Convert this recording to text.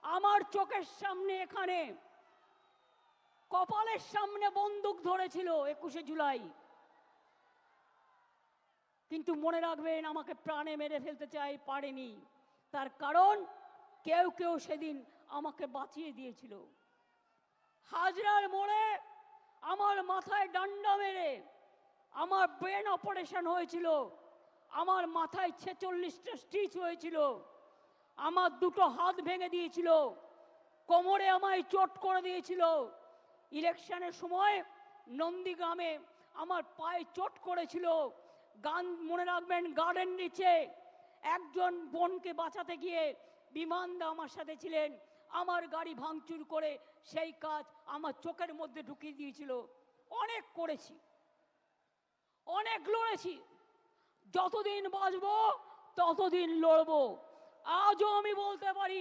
আমার চোখের সামনে এখানে কপালের সামনে বন্দুক ধরেছিল 21শে জুলাই। কিন্তু মনে রাখবেন, আমাকে প্রাণে মেরে ফেলতে চাই, পারেনি। তার কারণ কেউ কেউ সেদিন আমাকে বাঁচিয়ে দিয়েছিল। হাজরার মোড়ে আমার মাথায় ডান্ডা মেরে আমার ব্রেন অপারেশন হয়েছিল, আমার মাথায় 46টা স্টিচ হয়েছিল, আমার দুটো হাত ভেঙে দিয়েছিল, কোমরে আমায় চোট করে দিয়েছিল। ইলেকশনের সময় নন্দীগ্রামে আমার পায়ে চোট করেছিল। গান মনে রাখবেন, গার্ডেন নিচে একজন বোনকে বাঁচাতে গিয়ে বিমানদা আমার সাথে ছিলেন, আমার গাড়ি ভাঙচুর করে সেই কাজ আমার চোখের মধ্যে ঢুকিয়ে দিয়েছিল। অনেক করেছি, অনেক লড়েছি, যতদিন বাঁচবো ততদিন লড়বো। আজও আমি বলতে পারি,